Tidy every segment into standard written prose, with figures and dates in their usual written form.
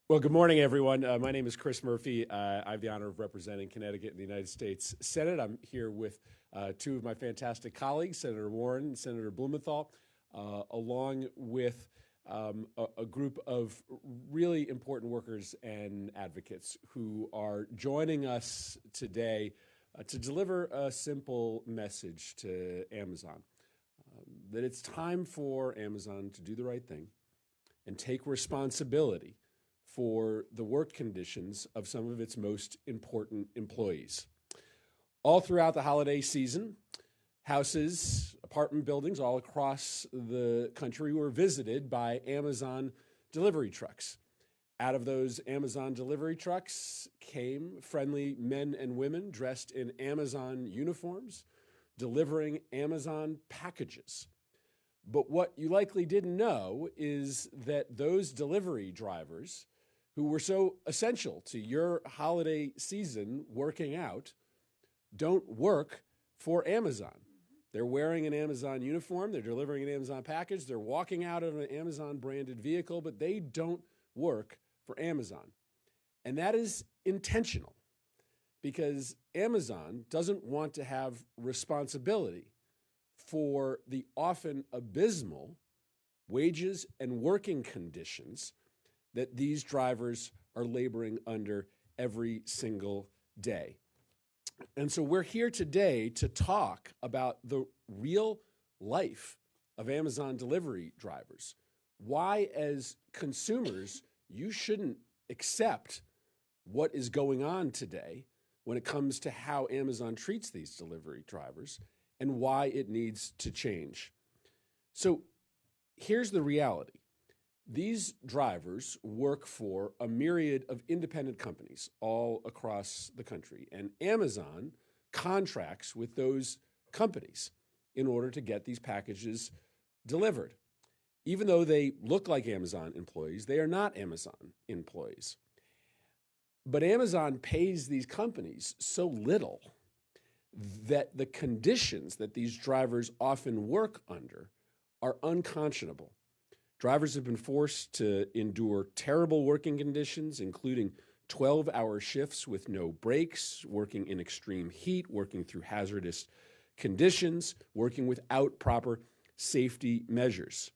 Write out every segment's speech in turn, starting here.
Well, good morning, everyone. My name is Chris Murphy. I have the honor of representing Connecticut in the United States Senate. I'm here with two of my fantastic colleagues, Senator Warren and Senator Blumenthal, along with a group of really important workers and advocates who are joining us today to deliver a simple message to Amazon, that it's time for Amazon to do the right thing and take responsibility for the work conditions of some of its most important employees. All throughout the holiday season, houses, apartment buildings all across the country were visited by Amazon delivery trucks. Out of those Amazon delivery trucks came friendly men and women dressed in Amazon uniforms, delivering Amazon packages. But what you likely didn't know is that those delivery drivers who were so essential to your holiday season working out don't work for Amazon. They're wearing an Amazon uniform, they're delivering an Amazon package, they're walking out of an Amazon branded vehicle, but they don't work for Amazon. And that is intentional because Amazon doesn't want to have responsibility for the often abysmal wages and working conditions that these drivers are laboring under every single day. And so we're here today to talk about the real life of Amazon delivery drivers. Why, as consumers, you shouldn't accept what is going on today when it comes to how Amazon treats these delivery drivers and why it needs to change. So here's the reality. These drivers work for a myriad of independent companies all across the country, and Amazon contracts with those companies in order to get these packages delivered. Even though they look like Amazon employees, they are not Amazon employees. But Amazon pays these companies so little that the conditions that these drivers often work under are unconscionable. Drivers have been forced to endure terrible working conditions, including 12-hour shifts with no breaks, working in extreme heat, working through hazardous conditions, working without proper safety measures.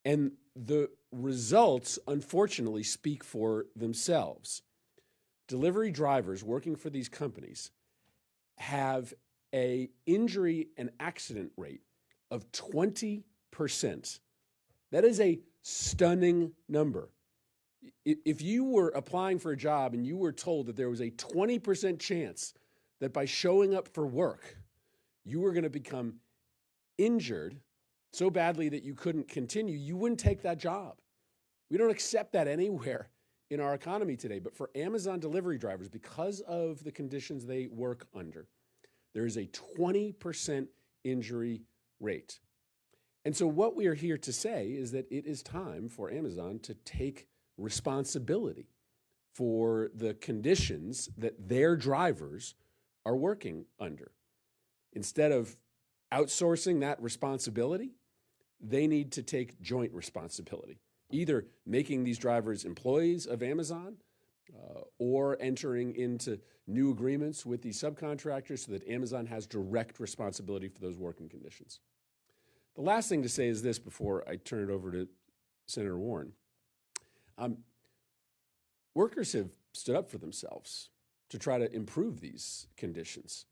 And the results, unfortunately, speak for themselves. Delivery drivers working for these companies have an injury and accident rate of 20%. That is a stunning number. If you were applying for a job and you were told that there was a 20% chance that by showing up for work, you were going to become injured so badly that you couldn't continue, you wouldn't take that job. We don't accept that anywhere in our economy today. But for Amazon delivery drivers, because of the conditions they work under, there is a 20% injury rate. And so what we are here to say is that it is time for Amazon to take responsibility for the conditions that their drivers are working under. Instead of outsourcing that responsibility, they need to take joint responsibility, either making these drivers employees of Amazon or entering into new agreements with these subcontractors so that Amazon has direct responsibility for those working conditions. The last thing to say is this before I turn it over to Senator Warren. Workers have stood up for themselves to try to improve these conditions.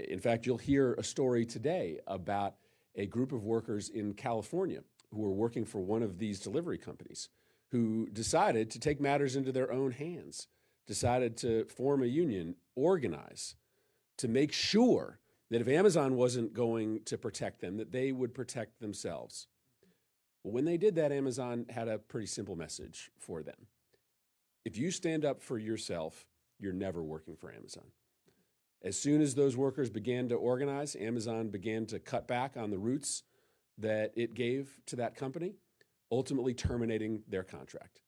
In fact, you'll hear a story today about a group of workers in California who were working for one of these delivery companies who decided to take matters into their own hands, decided to form a union, organize, to make sure that if Amazon wasn't going to protect them, that they would protect themselves. Well, when they did that, Amazon had a pretty simple message for them. If you stand up for yourself, you're never working for Amazon. As soon as those workers began to organize, Amazon began to cut back on the routes that it gave to that company, ultimately terminating their contract.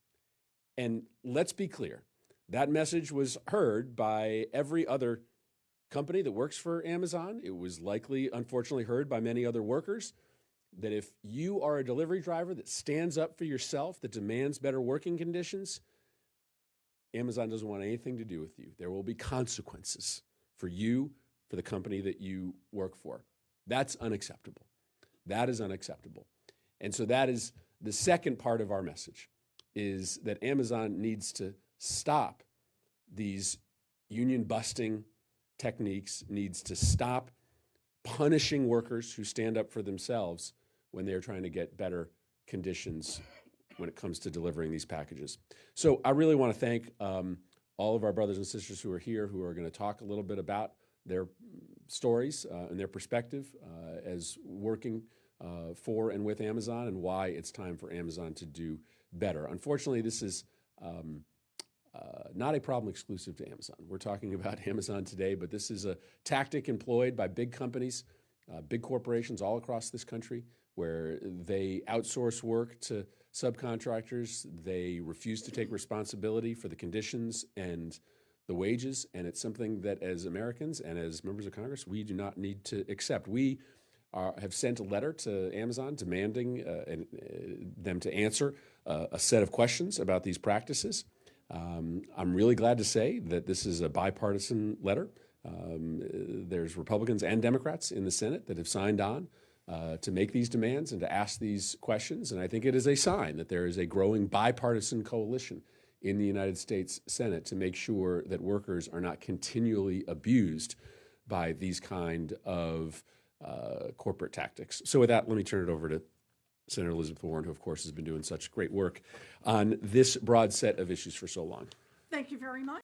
And let's be clear, that message was heard by every other company that works for Amazon. It was likely, unfortunately, heard by many other workers, that if you are a delivery driver that stands up for yourself, that demands better working conditions, Amazon doesn't want anything to do with you. There will be consequences for you, for the company that you work for. That's unacceptable. That is unacceptable. And so that is the second part of our message, is that Amazon needs to stop these union-busting techniques, needs to stop punishing workers who stand up for themselves when they're trying to get better conditions when it comes to delivering these packages. So I really want to thank all of our brothers and sisters who are here, who are going to talk a little bit about their stories and their perspective as working for and with Amazon, and why it's time for Amazon to do better. Unfortunately, this is not a problem exclusive to Amazon. We're talking about Amazon today, but this is a tactic employed by big companies, big corporations all across this country, where they outsource work to subcontractors. They refuse to take responsibility for the conditions and the wages, and it's something that as Americans and as members of Congress, we do not need to accept. We have sent a letter to Amazon demanding them to answer a set of questions about these practices. I'm really glad to say that this is a bipartisan letter. There's Republicans and Democrats in the Senate that have signed on to make these demands and to ask these questions. And I think it is a sign that there is a growing bipartisan coalition in the United States Senate to make sure that workers are not continually abused by these kind of corporate tactics. So with that, let me turn it over to Senator Elizabeth Warren, who, of course, has been doing such great work on this broad set of issues for so long. Thank you very much.